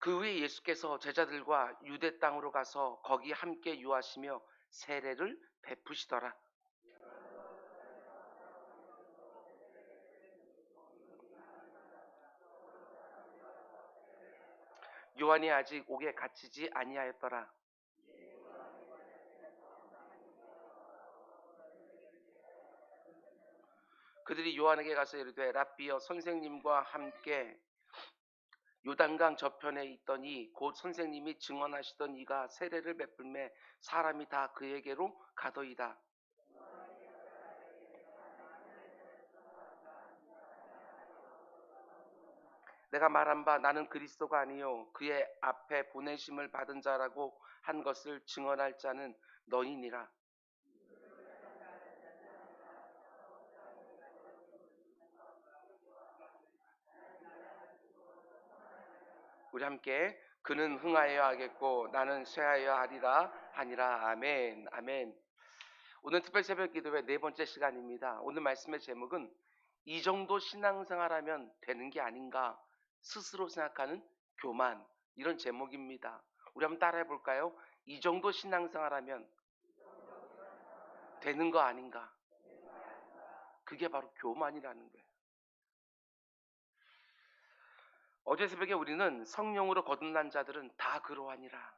그 후에 예수께서 제자들과 유대 땅으로 가서 거기 함께 유하시며 세례를 베푸시더라. 요한이 아직 옥에 갇히지 아니하였더라. 그들이 요한에게 가서 이르되 랍비여 선생님과 함께 요단강 저편에 있더니 곧 선생님이 증언하시던 이가 세례를 베풀매 사람이 다 그에게로 가더이다. 내가 말한 바 나는 그리스도가 아니요 그의 앞에 보내심을 받은 자라고 한 것을 증언할 자는 너희니라. 우리 함께 그는 흥하여야 하겠고 나는 쇠하여야 하리라 하니라. 아멘. 아멘. 오늘 특별 새벽 기도회 네 번째 시간입니다. 오늘 말씀의 제목은 이 정도 신앙생활하면 되는 게 아닌가 스스로 생각하는 교만, 이런 제목입니다. 우리 한번 따라해 볼까요? 이 정도 신앙생활하면 되는 거 아닌가. 그게 바로 교만이라는 거예요. 어제 새벽에 우리는 성령으로 거듭난 자들은 다 그러하니라,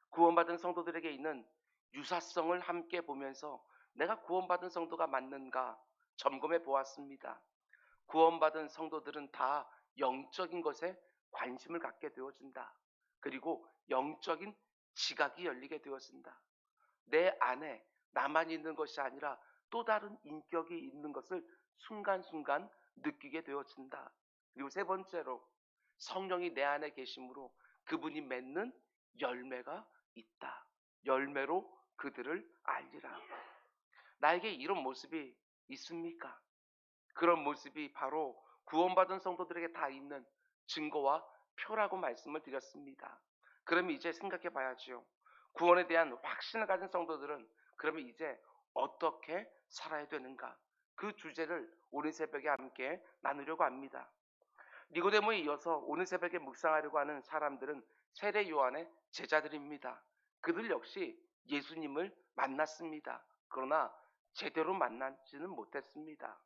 구원받은 성도들에게 있는 유사성을 함께 보면서 내가 구원받은 성도가 맞는가 점검해 보았습니다. 구원받은 성도들은 다 영적인 것에 관심을 갖게 되어진다. 그리고 영적인 지각이 열리게 되어진다. 내 안에 나만 있는 것이 아니라 또 다른 인격이 있는 것을 순간순간 느끼게 되어진다. 그리고 세 번째로 성령이 내 안에 계심으로 그분이 맺는 열매가 있다. 열매로 그들을 알리라. 나에게 이런 모습이 있습니까? 그런 모습이 바로 구원받은 성도들에게 다 있는 증거와 표라고 말씀을 드렸습니다. 그러면 이제 생각해 봐야지요. 구원에 대한 확신을 가진 성도들은 그러면 이제 어떻게 살아야 되는가? 그 주제를 오늘 새벽에 함께 나누려고 합니다. 니고데모에 이어서 오늘 새벽에 묵상하려고 하는 사람들은 세례 요한의 제자들입니다. 그들 역시 예수님을 만났습니다. 그러나 제대로 만나지는 못했습니다.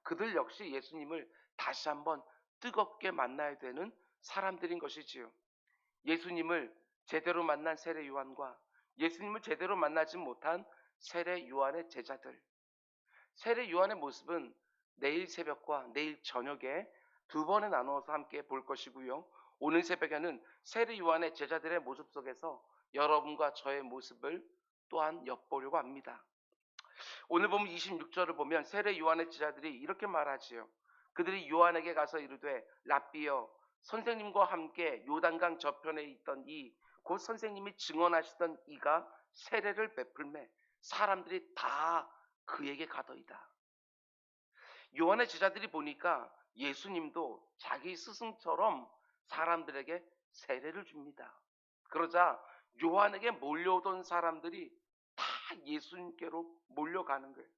그들 역시 예수님을 다시 한번 뜨겁게 만나야 되는 사람들인 것이지요. 예수님을 제대로 만난 세례 요한과 예수님을 제대로 만나지 못한 세례 요한의 제자들. 세례 요한의 모습은 내일 새벽과 내일 저녁에 두 번에 나누어서 함께 볼 것이고요. 오늘 새벽에는 세례 요한의 제자들의 모습 속에서 여러분과 저의 모습을 또한 엿보려고 합니다. 오늘 보면 26절을 보면 세례 요한의 제자들이 이렇게 말하지요. 그들이 요한에게 가서 이르되 랍비여 선생님과 함께 요단강 저편에 있던 이 곧 선생님이 증언하시던 이가 세례를 베풀매 사람들이 다 그에게 가더이다. 요한의 제자들이 보니까 예수님도 자기 스승처럼 사람들에게 세례를 줍니다. 그러자 요한에게 몰려오던 사람들이 다 예수님께로 몰려가는 거예요.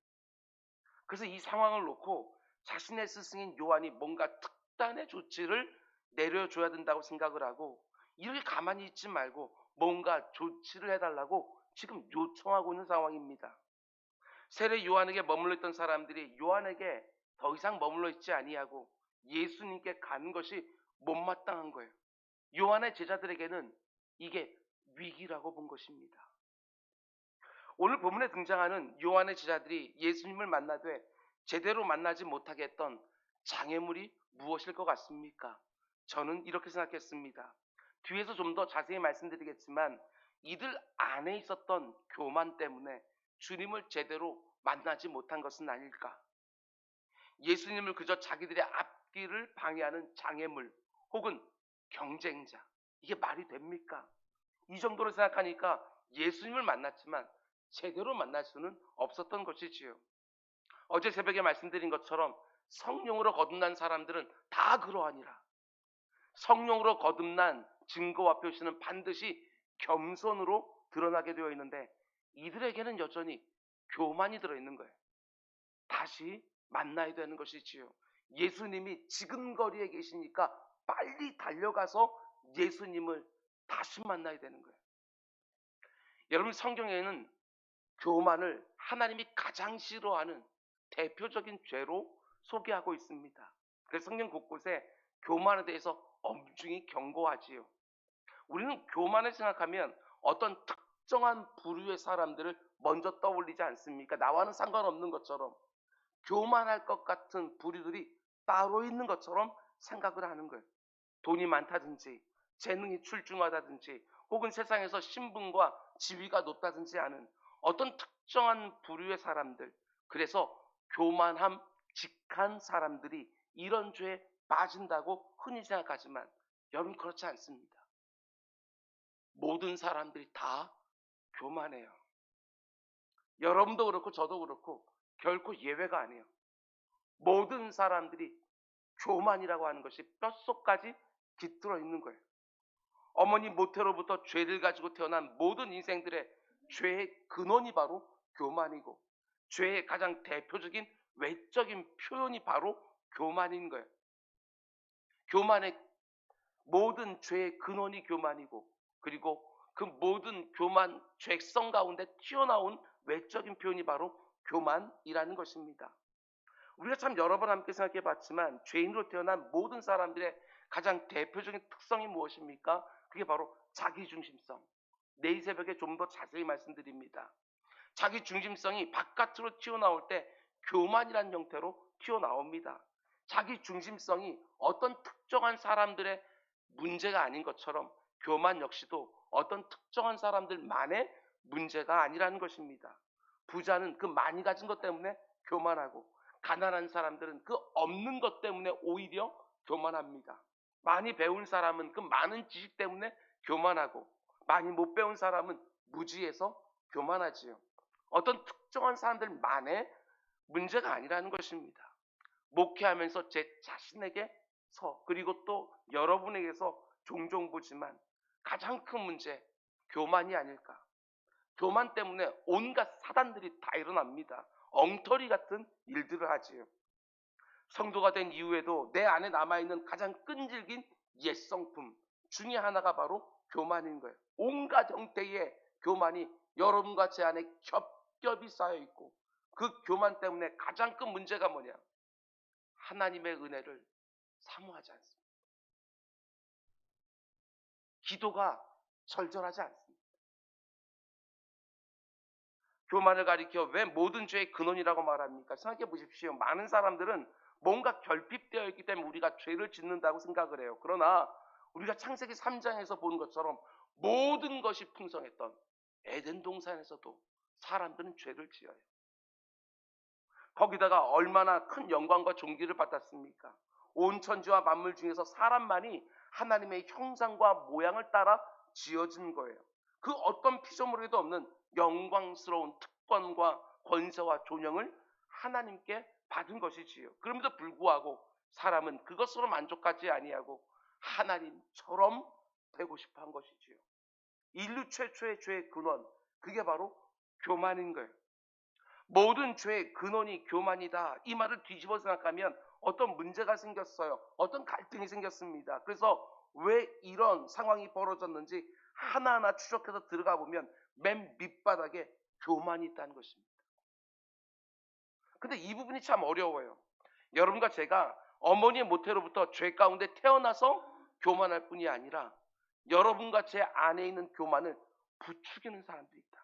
그래서 이 상황을 놓고 자신의 스승인 요한이 뭔가 특단의 조치를 내려줘야 된다고 생각을 하고 이렇게 가만히 있지 말고 뭔가 조치를 해달라고 지금 요청하고 있는 상황입니다. 세례 요한에게 머물러 있던 사람들이 요한에게 더 이상 머물러 있지 아니하고 예수님께 가는 것이 못마땅한 거예요. 요한의 제자들에게는 이게 위기라고 본 것입니다. 오늘 본문에 등장하는 요한의 제자들이 예수님을 만나되 제대로 만나지 못하게 했던 장애물이 무엇일 것 같습니까? 저는 이렇게 생각했습니다. 뒤에서 좀 더 자세히 말씀드리겠지만 이들 안에 있었던 교만 때문에 주님을 제대로 만나지 못한 것은 아닐까? 예수님을 그저 자기들의 앞길을 방해하는 장애물 혹은 경쟁자, 이게 말이 됩니까? 이 정도로 생각하니까 예수님을 만났지만 제대로 만날 수는 없었던 것이지요. 어제 새벽에 말씀드린 것처럼 성령으로 거듭난 사람들은 다 그러하니라. 성령으로 거듭난 증거와 표시는 반드시 겸손으로 드러나게 되어 있는데 이들에게는 여전히 교만이 들어있는 거예요. 다시 만나야 되는 것이지요. 예수님이 지근거리에 계시니까 빨리 달려가서 예수님을 다시 만나야 되는 거예요. 여러분, 성경에는 교만을 하나님이 가장 싫어하는 대표적인 죄로 소개하고 있습니다. 그래서 성경 곳곳에 교만에 대해서 엄중히 경고하지요. 우리는 교만을 생각하면 어떤 특정한 부류의 사람들을 먼저 떠올리지 않습니까? 나와는 상관없는 것처럼 교만할 것 같은 부류들이 따로 있는 것처럼 생각을 하는 거예요. 돈이 많다든지 재능이 출중하다든지 혹은 세상에서 신분과 지위가 높다든지 하는 어떤 특정한 부류의 사람들, 그래서 교만함 직한 사람들이 이런 죄에 빠진다고 흔히 생각하지만 여러분, 그렇지 않습니다. 모든 사람들이 다 교만해요. 여러분도 그렇고 저도 그렇고 결코 예외가 아니에요. 모든 사람들이 교만이라고 하는 것이 뼛속까지 깃들어 있는 거예요. 어머니 모태로부터 죄를 가지고 태어난 모든 인생들의 죄의 근원이 바로 교만이고, 죄의 가장 대표적인 외적인 표현이 바로 교만인 거예요. 교만의 모든 죄의 근원이 교만이고, 그리고 그 모든 교만 죄성 가운데 튀어나온 외적인 표현이 바로 교만이라는 것입니다. 우리가 참 여러 번 함께 생각해 봤지만 죄인으로 태어난 모든 사람들의 가장 대표적인 특성이 무엇입니까? 그게 바로 자기중심성. 내일 새벽에 좀 더 자세히 말씀드립니다. 자기중심성이 바깥으로 튀어나올 때 교만이라는 형태로 튀어나옵니다. 자기중심성이 어떤 특정한 사람들의 문제가 아닌 것처럼 교만 역시도 어떤 특정한 사람들만의 문제가 아니라는 것입니다. 부자는 그 많이 가진 것 때문에 교만하고, 가난한 사람들은 그 없는 것 때문에 오히려 교만합니다. 많이 배운 사람은 그 많은 지식 때문에 교만하고, 많이 못 배운 사람은 무지해서 교만하지요. 어떤 특정한 사람들만의 문제가 아니라는 것입니다. 목회하면서 제 자신에게서, 그리고 또 여러분에게서 종종 보지만 가장 큰 문제, 교만이 아닐까. 교만 때문에 온갖 사단들이 다 일어납니다. 엉터리 같은 일들을 하지요. 성도가 된 이후에도 내 안에 남아있는 가장 끈질긴 옛성품 중에 하나가 바로 교만인 거예요. 온갖 형태의 교만이 여러분과 제 안에 겹겹이 쌓여 있고, 그 교만 때문에 가장 큰 문제가 뭐냐? 하나님의 은혜를 사모하지 않습니다. 기도가 절절하지 않습니다. 교만을 가리켜 왜 모든 죄의 근원이라고 말합니까? 생각해 보십시오. 많은 사람들은 뭔가 결핍되어 있기 때문에 우리가 죄를 짓는다고 생각을 해요. 그러나 우리가 창세기 3장에서 보는 것처럼 모든 것이 풍성했던 에덴 동산에서도 사람들은 죄를 지어요. 거기다가 얼마나 큰 영광과 존귀를 받았습니까? 온 천지와 만물 중에서 사람만이 하나님의 형상과 모양을 따라 지어진 거예요. 그 어떤 피조물에도 없는 영광스러운 특권과 권세와 존영을 하나님께 받은 것이지요. 그럼에도 불구하고 사람은 그것으로 만족하지 아니하고 하나님처럼 되고 싶어 한 것이지요. 인류 최초의 죄의 근원, 그게 바로 교만인 거예요. 모든 죄의 근원이 교만이다, 이 말을 뒤집어 생각하면 어떤 문제가 생겼어요. 어떤 갈등이 생겼습니다. 그래서 왜 이런 상황이 벌어졌는지 하나하나 추적해서 들어가 보면 맨 밑바닥에 교만이 있다는 것입니다. 근데 이 부분이 참 어려워요. 여러분과 제가 어머니의 모태로부터 죄 가운데 태어나서 교만할 뿐이 아니라 여러분과 제 안에 있는 교만을 부추기는 사람들이 있다.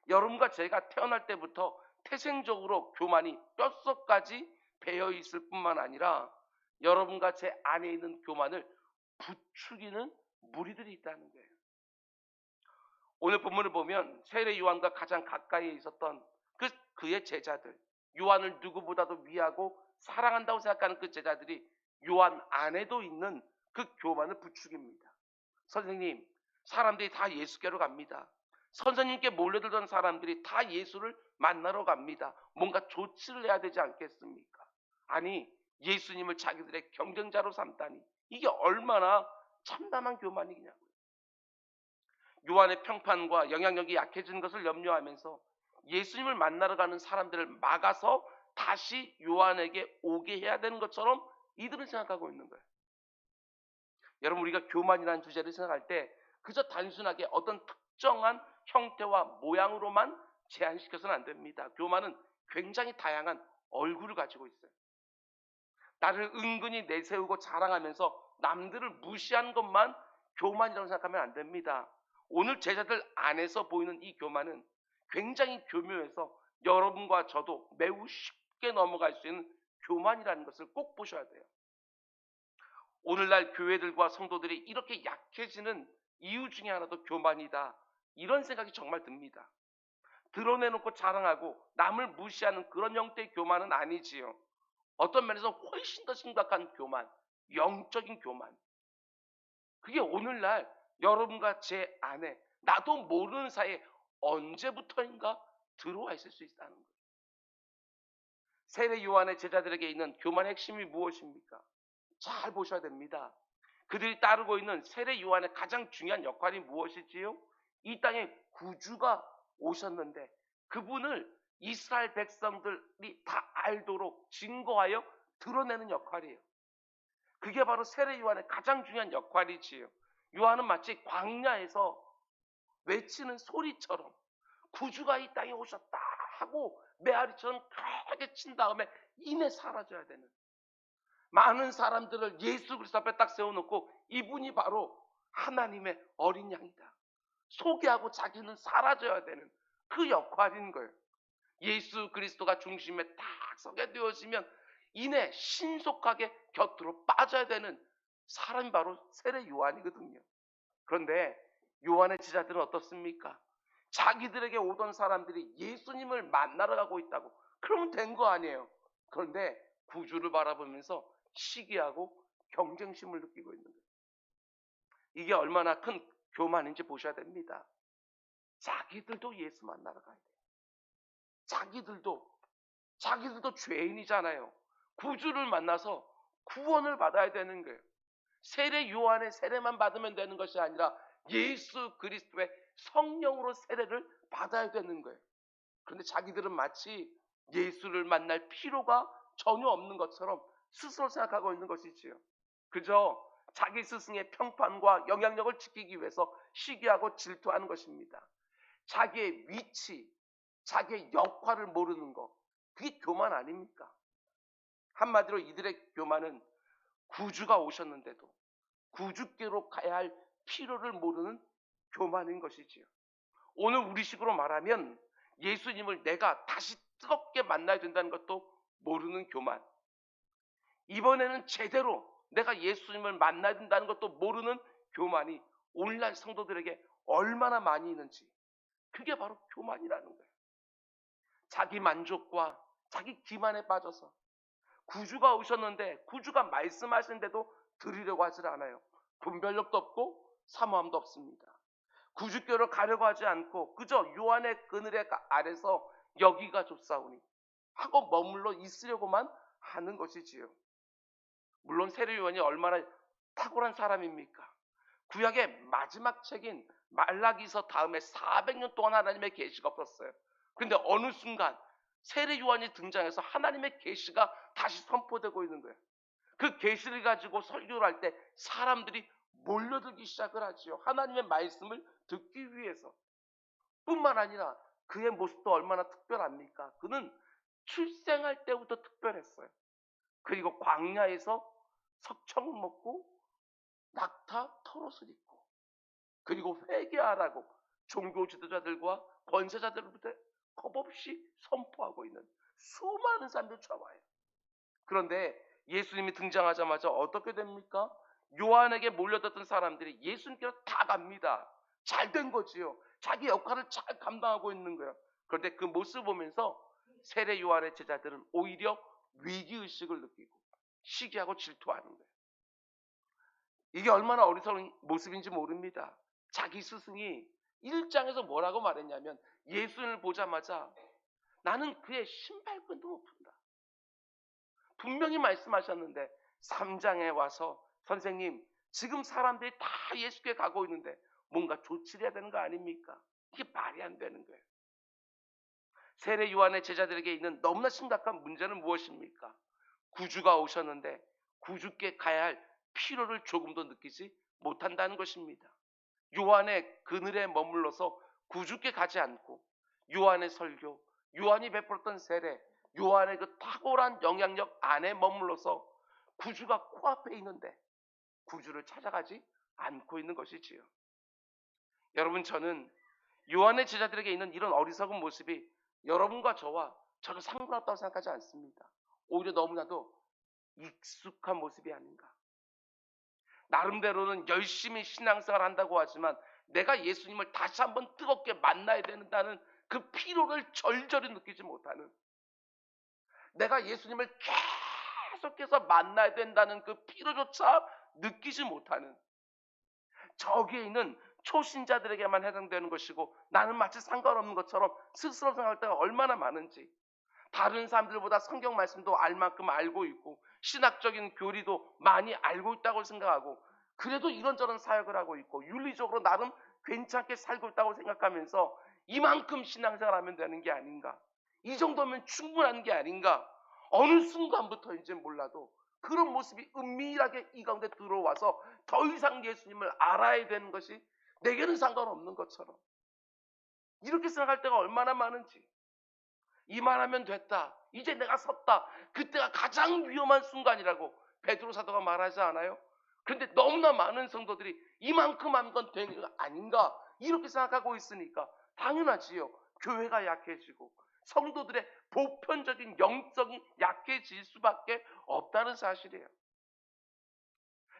여러분과 제가 태어날 때부터 태생적으로 교만이 뼛속까지 배어 있을 뿐만 아니라 여러분과 제 안에 있는 교만을 부추기는 무리들이 있다는 거예요. 오늘 본문을 보면 세례 요한과 가장 가까이에 있었던 그의 제자들, 요한을 누구보다도 위하고 사랑한다고 생각하는 그 제자들이 요한 안에도 있는 그 교만을 부추깁니다. 선생님, 사람들이 다 예수께로 갑니다. 선생님께 몰려들던 사람들이 다 예수를 만나러 갑니다. 뭔가 조치를 해야 되지 않겠습니까? 아니, 예수님을 자기들의 경쟁자로 삼다니, 이게 얼마나 참담한 교만이냐고요. 요한의 평판과 영향력이 약해진 것을 염려하면서 예수님을 만나러 가는 사람들을 막아서 다시 요한에게 오게 해야 되는 것처럼 이들은 생각하고 있는 거예요. 여러분, 우리가 교만이라는 주제를 생각할 때 그저 단순하게 어떤 특정한 형태와 모양으로만 제한시켜서는 안 됩니다. 교만은 굉장히 다양한 얼굴을 가지고 있어요. 나를 은근히 내세우고 자랑하면서 남들을 무시한 것만 교만이라고 생각하면 안 됩니다. 오늘 제자들 안에서 보이는 이 교만은 굉장히 교묘해서 여러분과 저도 매우 쉽게 넘어갈 수 있는 교만이라는 것을 꼭 보셔야 돼요. 오늘날 교회들과 성도들이 이렇게 약해지는 이유 중에 하나도 교만이다, 이런 생각이 정말 듭니다. 드러내놓고 자랑하고 남을 무시하는 그런 형태의 교만은 아니지요. 어떤 면에서 훨씬 더 심각한 교만, 영적인 교만. 그게 오늘날 여러분과 제 안에 나도 모르는 사이에 언제부터인가 들어와 있을 수 있다는 거예요. 세례 요한의 제자들에게 있는 교만의 핵심이 무엇입니까? 잘 보셔야 됩니다. 그들이 따르고 있는 세례 요한의 가장 중요한 역할이 무엇이지요? 이 땅에 구주가 오셨는데 그분을 이스라엘 백성들이 다 알도록 증거하여 드러내는 역할이에요. 그게 바로 세례 요한의 가장 중요한 역할이지요. 요한은 마치 광야에서 외치는 소리처럼 구주가 이 땅에 오셨다 하고 메아리처럼 크게 친 다음에 이내 사라져야 되는, 많은 사람들을 예수 그리스도 앞에 딱 세워놓고 이분이 바로 하나님의 어린 양이다 소개하고 자기는 사라져야 되는 그 역할인 거예요. 예수 그리스도가 중심에 딱 서게 되어지면 이내 신속하게 곁으로 빠져야 되는 사람이 바로 세례 요한이거든요. 그런데 요한의 제자들은 어떻습니까? 자기들에게 오던 사람들이 예수님을 만나러 가고 있다고 그러면 된 거 아니에요. 그런데 구주를 바라보면서 시기하고 경쟁심을 느끼고 있는 거예요. 이게 얼마나 큰 교만인지 보셔야 됩니다. 자기들도 예수 만나러 가야 돼요. 자기들도 죄인이잖아요. 구주를 만나서 구원을 받아야 되는 거예요. 세례 요한의 세례만 받으면 되는 것이 아니라 예수 그리스도의 성령으로 세례를 받아야 되는 거예요. 그런데 자기들은 마치 예수를 만날 필요가 전혀 없는 것처럼 스스로 생각하고 있는 것이지요. 그저 자기 스승의 평판과 영향력을 지키기 위해서 시기하고 질투하는 것입니다. 자기의 위치, 자기의 역할을 모르는 것, 그게 교만 아닙니까? 한마디로 이들의 교만은 구주가 오셨는데도 구주께로 가야 할 필요를 모르는 교만인 것이지요. 오늘 우리식으로 말하면 예수님을 내가 다시 뜨겁게 만나야 된다는 것도 모르는 교만. 이번에는 제대로 내가 예수님을 만나야 된다는 것도 모르는 교만이 오늘날 성도들에게 얼마나 많이 있는지, 그게 바로 교만이라는 거예요. 자기 만족과 자기 기만에 빠져서 구주가 오셨는데 구주가 말씀하시는데도 들으려고 하질 않아요. 분별력도 없고 사모함도 없습니다. 구주께로 가려고 하지 않고 그저 요한의 그늘의 아래서 여기가 좋사오니 하고 머물러 있으려고만 하는 것이지요. 물론 세례 요한이 얼마나 탁월한 사람입니까? 구약의 마지막 책인 말라기서 다음에 400년 동안 하나님의 계시가 없었어요. 그런데 어느 순간 세례 요한이 등장해서 하나님의 계시가 다시 선포되고 있는 거예요. 그 계시를 가지고 설교를 할 때 사람들이 몰려들기 시작을 하지요. 하나님의 말씀을 듣기 위해서. 뿐만 아니라 그의 모습도 얼마나 특별합니까? 그는 출생할 때부터 특별했어요. 그리고 광야에서 석청을 먹고 낙타 털옷을 입고 그리고 회개하라고 종교 지도자들과 권세자들부터 겁없이 선포하고 있는 수많은 사람들이 쳐와요. 그런데 예수님이 등장하자마자 어떻게 됩니까? 요한에게 몰려들었던 사람들이 예수님께로 다 갑니다. 잘 된 거지요. 자기 역할을 잘 감당하고 있는 거예요. 그런데 그 모습을 보면서 세례 요한의 제자들은 오히려 위기의식을 느끼고 시기하고 질투하는 거예요. 이게 얼마나 어리석은 모습인지 모릅니다. 자기 스승이 1장에서 뭐라고 말했냐면 예수님을 보자마자 나는 그의 신발끈도 못 푼다. 분명히 말씀하셨는데 3장에 와서 선생님 지금 사람들이 다 예수께 가고 있는데 뭔가 조치를 해야 되는 거 아닙니까? 이게 말이 안 되는 거예요. 세례 요한의 제자들에게 있는 너무나 심각한 문제는 무엇입니까? 구주가 오셨는데 구주께 가야 할 피로를 조금도 느끼지 못한다는 것입니다. 요한의 그늘에 머물러서 구주께 가지 않고 요한의 설교, 요한이 베풀었던 세례, 요한의 그 탁월한 영향력 안에 머물러서 구주가 코앞에 있는데 구주를 찾아가지 않고 있는 것이지요. 여러분, 저는 요한의 제자들에게 있는 이런 어리석은 모습이 여러분과 저와 저는 상관없다고 생각하지 않습니다. 오히려 너무나도 익숙한 모습이 아닌가. 나름대로는 열심히 신앙생활 한다고 하지만 내가 예수님을 다시 한번 뜨겁게 만나야 된다는 그 피로를 절절히 느끼지 못하는, 내가 예수님을 계속해서 만나야 된다는 그 피로조차 느끼지 못하는, 저기에 있는 초신자들에게만 해당되는 것이고 나는 마치 상관없는 것처럼 스스로 생각할 때가 얼마나 많은지, 다른 사람들보다 성경 말씀도 알 만큼 알고 있고 신학적인 교리도 많이 알고 있다고 생각하고 그래도 이런저런 사역을 하고 있고 윤리적으로 나름 괜찮게 살고 있다고 생각하면서 이만큼 신앙생활하면 되는 게 아닌가, 이 정도면 충분한 게 아닌가, 어느 순간부터인지 몰라도 그런 모습이 은밀하게 이 가운데 들어와서 더 이상 예수님을 알아야 되는 것이 내게는 상관없는 것처럼 이렇게 생각할 때가 얼마나 많은지, 이만하면 됐다, 이제 내가 섰다, 그때가 가장 위험한 순간이라고 베드로 사도가 말하지 않아요? 그런데 너무나 많은 성도들이 이만큼 한 건 되는 거 아닌가 이렇게 생각하고 있으니까 당연하지요. 교회가 약해지고 성도들의 보편적인 영성이 약해질 수밖에 없다는 사실이에요.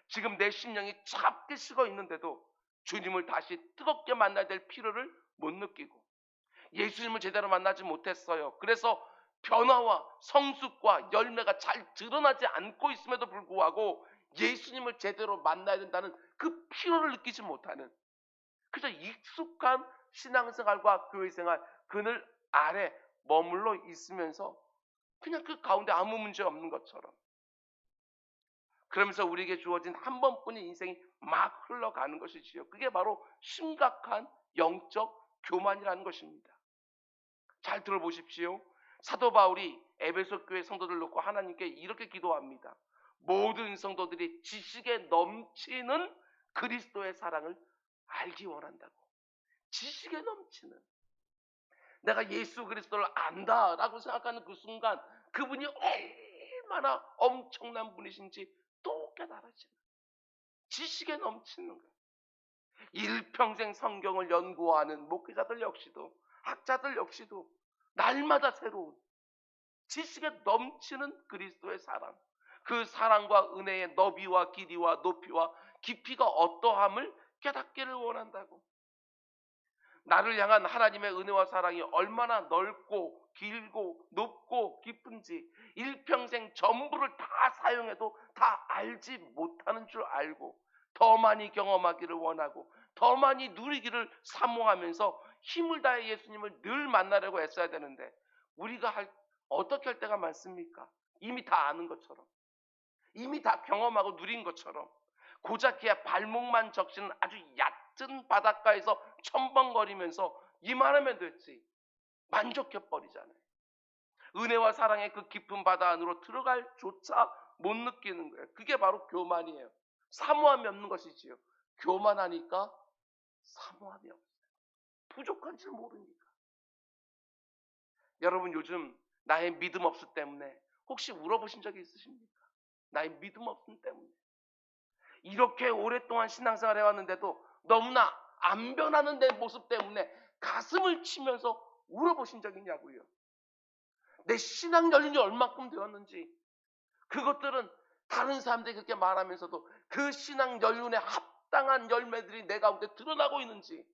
지금 내 심령이 차갑게 식어 있는데도 주님을 다시 뜨겁게 만나야 될 필요를 못 느끼고 예수님을 제대로 만나지 못했어요. 그래서 변화와 성숙과 열매가 잘 드러나지 않고 있음에도 불구하고 예수님을 제대로 만나야 된다는 그 필요를 느끼지 못하는, 그저 익숙한 신앙생활과 교회생활 그늘 아래 머물러 있으면서 그냥 그 가운데 아무 문제 없는 것처럼, 그러면서 우리에게 주어진 한 번뿐인 인생이 막 흘러가는 것이지요. 그게 바로 심각한 영적 교만이라는 것입니다. 잘 들어보십시오. 사도 바울이 에베소 교회 성도들 놓고 하나님께 이렇게 기도합니다. 모든 성도들이 지식에 넘치는 그리스도의 사랑을 알기 원한다고. 지식에 넘치는, 내가 예수 그리스도를 안다라고 생각하는 그 순간 그분이 얼마나 엄청난 분이신지 또 깨달아지는, 지식에 넘치는 거예요. 일평생 성경을 연구하는 목회자들 역시도, 학자들 역시도 날마다 새로운 지식에 넘치는 그리스도의 사랑, 그 사랑과 은혜의 너비와 길이와 높이와 깊이가 어떠함을 깨닫기를 원한다고. 나를 향한 하나님의 은혜와 사랑이 얼마나 넓고 길고 높고 깊은지 일평생 전부를 다 사용해도 다 알지 못하는 줄 알고 더 많이 경험하기를 원하고 더 많이 누리기를 사모하면서 힘을 다해 예수님을 늘 만나려고 애써야 되는데 우리가 어떻게 할 때가 많습니까? 이미 다 아는 것처럼, 이미 다 경험하고 누린 것처럼 고작 그야 발목만 적시는 아주 얕은 바닷가에서 첨벙거리면서 이만하면 됐지 만족해버리잖아요. 은혜와 사랑의 그 깊은 바다 안으로 들어갈 조차 못 느끼는 거예요. 그게 바로 교만이에요. 사모함이 없는 것이지요. 교만하니까 사모함이 없어요. 부족한 줄 모르니까. 여러분, 요즘 나의 믿음 없음 때문에 혹시 울어보신 적이 있으십니까? 나의 믿음 없음 때문에. 이렇게 오랫동안 신앙생활 해왔는데도 너무나 안 변하는 내 모습 때문에 가슴을 치면서 울어보신 적 있냐고요. 내 신앙 연륜이 얼마큼 되었는지, 그것들은 다른 사람들이 그렇게 말하면서도 그 신앙 연륜에 합당한 열매들이 내 가운데 드러나고 있는지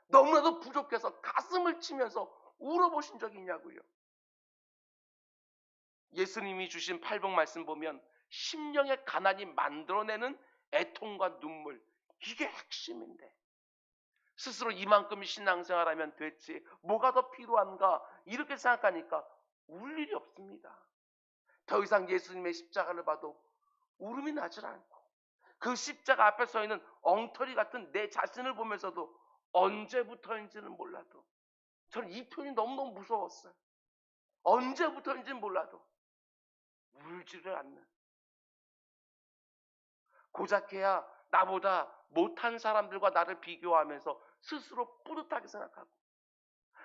너무나도 부족해서 가슴을 치면서 울어보신 적이 있냐고요. 예수님이 주신 팔복 말씀 보면 심령의 가난이 만들어내는 애통과 눈물, 이게 핵심인데 스스로 이만큼 신앙생활하면 됐지 뭐가 더 필요한가 이렇게 생각하니까 울 일이 없습니다. 더 이상 예수님의 십자가를 봐도 울음이 나질 않고 그 십자가 앞에 서 있는 엉터리 같은 내 자신을 보면서도 언제부터인지는 몰라도 저는 이 표현이 너무너무 무서웠어요. 언제부터인지는 몰라도 울지를 않는, 고작해야 나보다 못한 사람들과 나를 비교하면서 스스로 뿌듯하게 생각하고,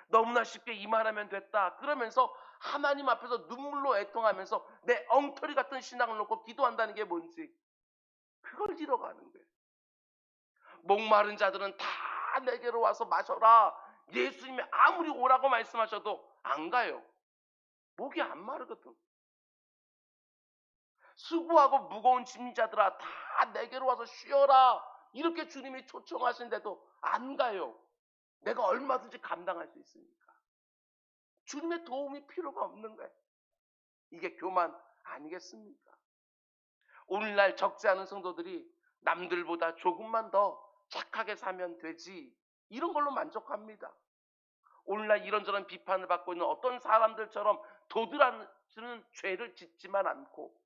너무나 쉽게 이만하면 됐다 그러면서 하나님 앞에서 눈물로 애통하면서 내 엉터리 같은 신앙을 놓고 기도한다는 게 뭔지 그걸 잃어가는 거예요. 목마른 자들은 다 내게로 와서 마셔라. 예수님이 아무리 오라고 말씀하셔도 안 가요. 목이 안 마르거든. 수고하고 무거운 짐자들아 다 내게로 와서 쉬어라. 이렇게 주님이 초청하신데도 안 가요. 내가 얼마든지 감당할 수 있으니까. 주님의 도움이 필요가 없는 거예요. 이게 교만 아니겠습니까? 오늘날 적지 않은 성도들이 남들보다 조금만 더 착하게 사면 되지, 이런 걸로 만족합니다. 오늘날 이런저런 비판을 받고 있는 어떤 사람들처럼 도드라는 죄를 짓지만 않고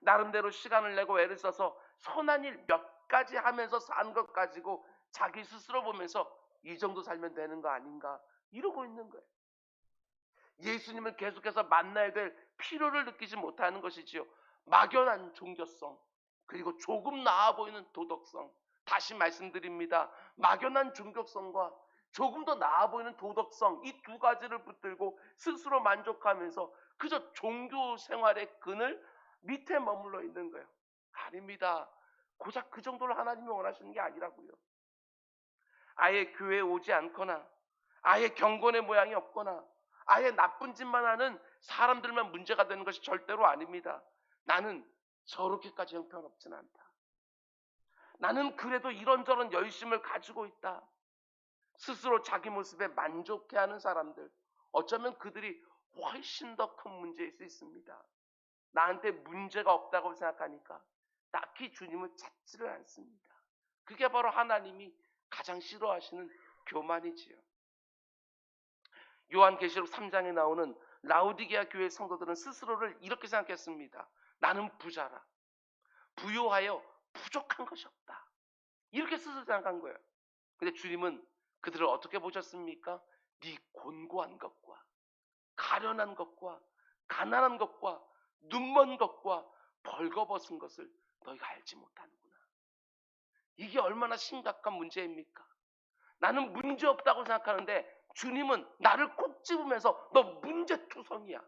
나름대로 시간을 내고 애를 써서 선한 일 몇 가지 하면서 산 것 가지고 자기 스스로 보면서 이 정도 살면 되는 거 아닌가 이러고 있는 거예요. 예수님을 계속해서 만나야 될 필요를 느끼지 못하는 것이지요. 막연한 종교성, 그리고 조금 나아 보이는 도덕성. 다시 말씀드립니다. 막연한 종교성과 조금 더 나아 보이는 도덕성, 이 두 가지를 붙들고 스스로 만족하면서 그저 종교 생활의 끈을 밑에 머물러 있는 거예요. 아닙니다. 고작 그 정도를 하나님이 원하시는 게 아니라고요. 아예 교회에 오지 않거나 아예 경건의 모양이 없거나 아예 나쁜 짓만 하는 사람들만 문제가 되는 것이 절대로 아닙니다. 나는 저렇게까지 형편없진 않다. 나는 그래도 이런저런 열심을 가지고 있다. 스스로 자기 모습에 만족해하는 사람들, 어쩌면 그들이 훨씬 더 큰 문제일 수 있습니다. 나한테 문제가 없다고 생각하니까 딱히 주님을 찾지를 않습니다. 그게 바로 하나님이 가장 싫어하시는 교만이지요. 요한계시록 3장에 나오는 라우디게아 교회 성도들은 스스로를 이렇게 생각했습니다. 나는 부자라. 부요하여 부족한 것이 없다. 이렇게 스스로 생각한 거예요. 근데 주님은 그들을 어떻게 보셨습니까? 네 곤고한 것과 가련한 것과 가난한 것과 눈먼 것과 벌거벗은 것을 너희가 알지 못하는구나. 이게 얼마나 심각한 문제입니까? 나는 문제 없다고 생각하는데 주님은 나를 콕 집으면서 너 문제투성이야.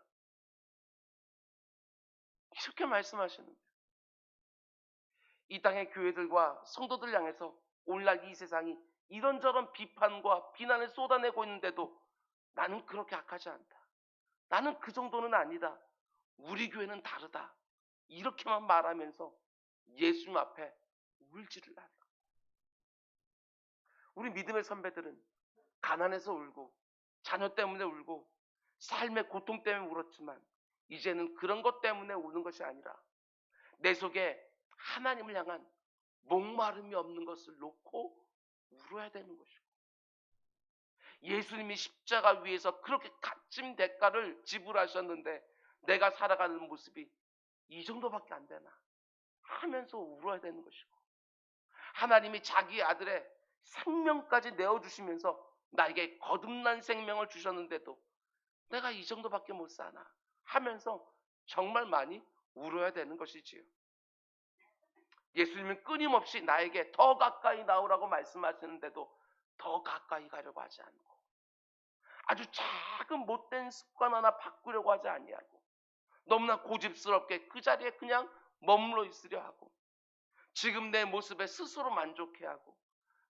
이렇게 말씀하시는 거예요. 이 땅의 교회들과 성도들 향해서 오늘날 이 세상이 이런저런 비판과 비난을 쏟아내고 있는데도 나는 그렇게 악하지 않다. 나는 그 정도는 아니다. 우리 교회는 다르다. 이렇게만 말하면서 예수님 앞에 울지를 않아요. 우리 믿음의 선배들은 가난해서 울고 자녀 때문에 울고 삶의 고통 때문에 울었지만 이제는 그런 것 때문에 우는 것이 아니라 내 속에 하나님을 향한 목마름이 없는 것을 놓고 울어야 되는 것이고, 예수님이 십자가 위에서 그렇게 값진 대가를 지불하셨는데 내가 살아가는 모습이 이 정도밖에 안 되나 하면서 울어야 되는 것이고, 하나님이 자기 아들의 생명까지 내어주시면서 나에게 거듭난 생명을 주셨는데도 내가 이 정도밖에 못 사나 하면서 정말 많이 울어야 되는 것이지요. 예수님은 끊임없이 나에게 더 가까이 나오라고 말씀하시는데도 더 가까이 가려고 하지 않고, 아주 작은 못된 습관 하나 바꾸려고 하지 아니하고, 너무나 고집스럽게 그 자리에 그냥 머물러 있으려 하고, 지금 내 모습에 스스로 만족해 하고,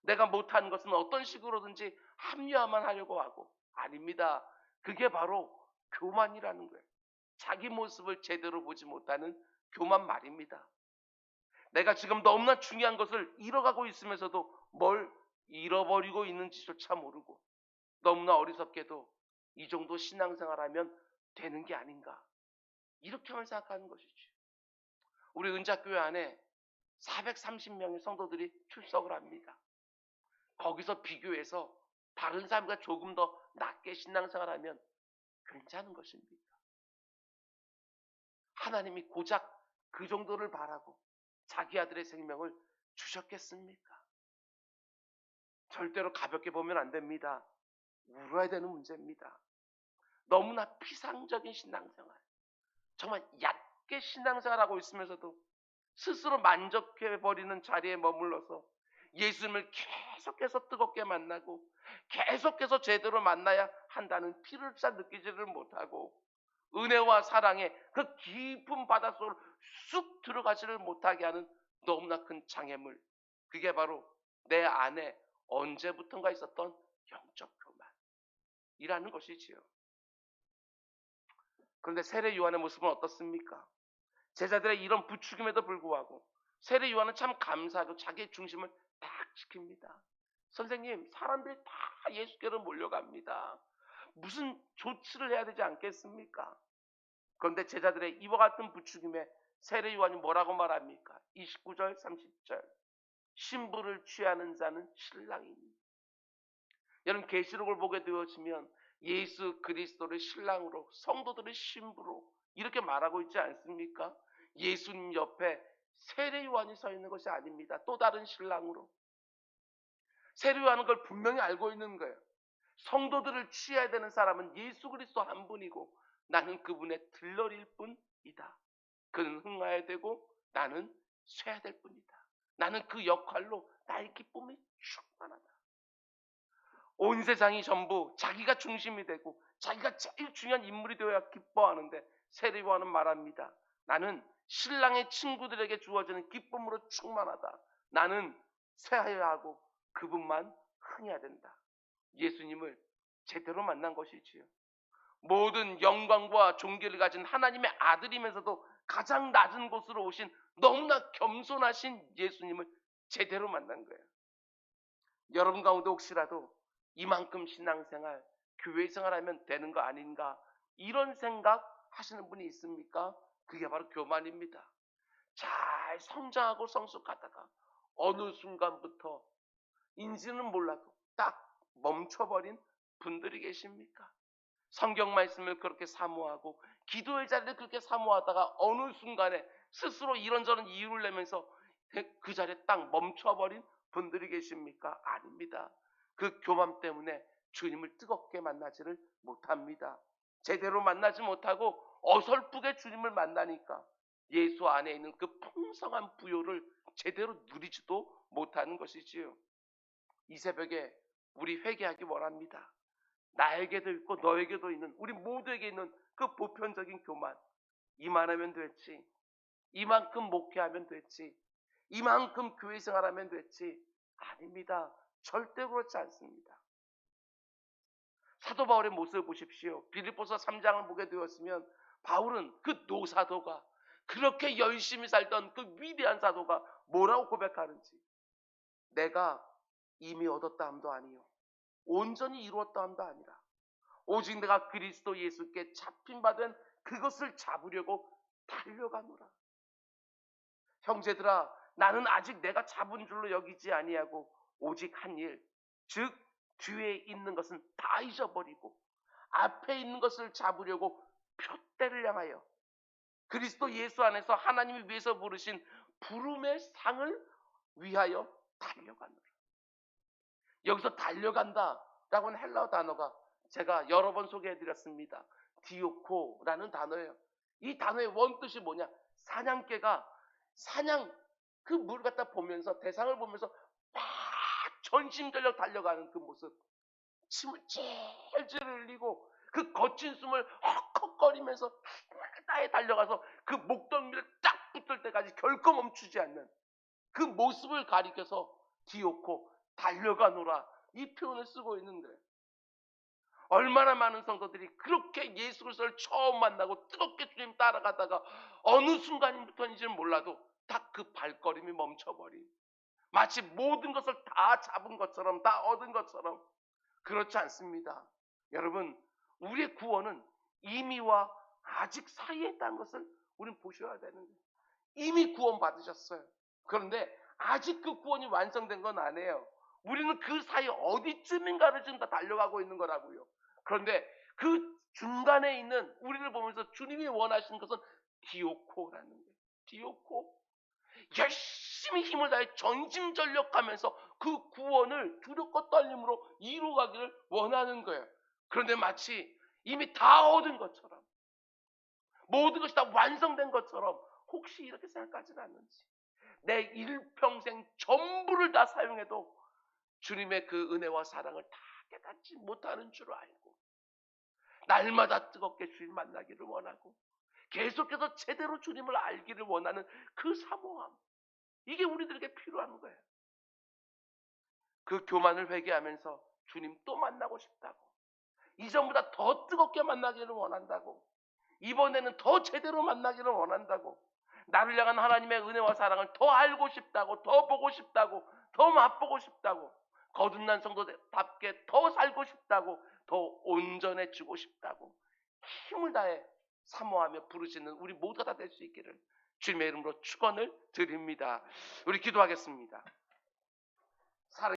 내가 못하는 것은 어떤 식으로든지 합리화만 하려고 하고, 아닙니다. 그게 바로 교만이라는 거예요. 자기 모습을 제대로 보지 못하는 교만 말입니다. 내가 지금 너무나 중요한 것을 잃어가고 있으면서도 뭘 잃어버리고 있는지조차 모르고 너무나 어리석게도 이 정도 신앙생활하면 되는 게 아닌가, 이렇게만 생각하는 것이죠. 우리 은작교회 안에 430명의 성도들이 출석을 합니다. 거기서 비교해서 다른 사람과 조금 더 낮게 신앙생활하면 괜찮은 것입니까? 하나님이 고작 그 정도를 바라고 자기 아들의 생명을 주셨겠습니까? 절대로 가볍게 보면 안 됩니다. 울어야 되는 문제입니다. 너무나 피상적인 신앙생활, 정말 얕게 신앙생활하고 있으면서도 스스로 만족해버리는 자리에 머물러서 예수님을 계속해서 뜨겁게 만나고 계속해서 제대로 만나야 한다는 필요를 느끼지를 못하고 은혜와 사랑의 그 깊은 바닷속으로 쑥 들어가지를 못하게 하는 너무나 큰 장애물, 그게 바로 내 안에 언제부턴가 있었던 영적 교만이라는 것이지요. 그런데 세례 요한의 모습은 어떻습니까? 제자들의 이런 부추김에도 불구하고 세례 요한은 참 감사하고 자기의 중심을 딱 지킵니다. 선생님, 사람들이 다 예수께로 몰려갑니다. 무슨 조치를 해야 되지 않겠습니까? 그런데 제자들의 이와 같은 부추김에 세례 요한이 뭐라고 말합니까? 29절 30절, 신부를 취하는 자는 신랑이니. 여러분, 계시록을 보게 되어지면 예수 그리스도를 신랑으로, 성도들의 신부로 이렇게 말하고 있지 않습니까? 예수님 옆에 세례 요한이 서 있는 것이 아닙니다. 또 다른 신랑으로. 세례 요한은 그걸 분명히 알고 있는 거예요. 성도들을 취해야 되는 사람은 예수 그리스도 한 분이고 나는 그분의 들러리일 뿐이다. 그는 흥해야 되고 나는 쇠야 될 뿐이다. 나는 그 역할로 나의 기쁨이 충만하다. 온 세상이 전부 자기가 중심이 되고 자기가 제일 중요한 인물이 되어야 기뻐하는데 세례 요한은 말합니다. 나는 신랑의 친구들에게 주어지는 기쁨으로 충만하다. 나는 쇠하여야 하고 그분만 흥해야 된다. 예수님을 제대로 만난 것이지요. 모든 영광과 존귀를 가진 하나님의 아들이면서도 가장 낮은 곳으로 오신 너무나 겸손하신 예수님을 제대로 만난 거예요. 여러분 가운데 혹시라도 이만큼 신앙생활, 교회생활하면 되는 거 아닌가 이런 생각 하시는 분이 있습니까? 그게 바로 교만입니다. 잘 성장하고 성숙하다가 어느 순간부터 인지는 몰라도 딱 멈춰버린 분들이 계십니까? 성경 말씀을 그렇게 사모하고 기도의 자리를 그렇게 사모하다가 어느 순간에 스스로 이런저런 이유를 내면서 그 자리에 딱 멈춰버린 분들이 계십니까? 아닙니다. 그 교만 때문에 주님을 뜨겁게 만나지를 못합니다. 제대로 만나지 못하고 어설프게 주님을 만나니까 예수 안에 있는 그 풍성한 부요를 제대로 누리지도 못하는 것이지요. 이 새벽에 우리 회개하기 원합니다. 나에게도 있고 너에게도 있는, 우리 모두에게 있는 그 보편적인 교만. 이만하면 됐지, 이만큼 목회하면 됐지, 이만큼 교회 생활하면 됐지. 아닙니다. 절대 그렇지 않습니다. 사도 바울의 모습을 보십시오. 빌립보서 3장을 보게 되었으면 바울은 그 노사도가, 그렇게 열심히 살던 그 위대한 사도가 뭐라고 고백하는지, 내가 이미 얻었다 함도 아니요 온전히 이루었다 함도 아니라 오직 내가 그리스도 예수께 잡힌 바 된 그것을 잡으려고 달려가노라. 형제들아, 나는 아직 내가 잡은 줄로 여기지 아니하고 오직 한 일, 즉 뒤에 있는 것은 다 잊어버리고 앞에 있는 것을 잡으려고 표대를 향하여 그리스도 예수 안에서 하나님이 위해서 부르신 부름의 상을 위하여 달려가노라. 여기서 달려간다라고 하는 헬라어 단어가 제가 여러 번 소개해드렸습니다. 디오코라는 단어예요. 이 단어의 원뜻이 뭐냐? 사냥개가 사냥 그 물을 갖다 보면서, 대상을 보면서 막 전심전력 달려가는 그 모습, 침을 찔찔 흘리고 그 거친 숨을 헉헉거리면서 땅에 달려가서 그 목덜미를 딱 붙을 때까지 결코 멈추지 않는 그 모습을 가리켜서 디오코, 달려가노라, 이 표현을 쓰고 있는데, 얼마나 많은 성도들이 그렇게 예수 그리스도를 처음 만나고 뜨겁게 주님 따라가다가 어느 순간부터인지는 몰라도 딱 그 발걸음이 멈춰버린, 마치 모든 것을 다 잡은 것처럼, 다 얻은 것처럼. 그렇지 않습니다. 여러분, 우리의 구원은 이미와 아직 사이에 있다는 것을 우리는 보셔야 되는 거예요. 이미 구원 받으셨어요. 그런데 아직 그 구원이 완성된 건 아니에요. 우리는 그 사이 어디쯤인가를 지금 다 달려가고 있는 거라고요. 그런데 그 중간에 있는 우리를 보면서 주님이 원하시는 것은 디오코라는 거예요. 디오코. 열심히 힘을 다해 전심전력하면서 그 구원을 두렵고 떨림으로 이루어가기를 원하는 거예요. 그런데 마치 이미 다 얻은 것처럼, 모든 것이 다 완성된 것처럼 혹시 이렇게 생각하지는 않는지, 내 일평생 전부를 다 사용해도 주님의 그 은혜와 사랑을 다 깨닫지 못하는 줄 알고 날마다 뜨겁게 주님 만나기를 원하고 계속해서 제대로 주님을 알기를 원하는 그 사모함, 이게 우리들에게 필요한 거예요. 그 교만을 회개하면서 주님 또 만나고 싶다고, 이전보다 더 뜨겁게 만나기를 원한다고, 이번에는 더 제대로 만나기를 원한다고, 나를 향한 하나님의 은혜와 사랑을 더 알고 싶다고, 더 보고 싶다고, 더 맛보고 싶다고, 거듭난 성도답게 더 살고 싶다고, 더 온전해지고 싶다고 힘을 다해 사모하며 부르짖는 우리 모두가 다 될 수 있기를 주님의 이름으로 축원을 드립니다. 우리 기도하겠습니다.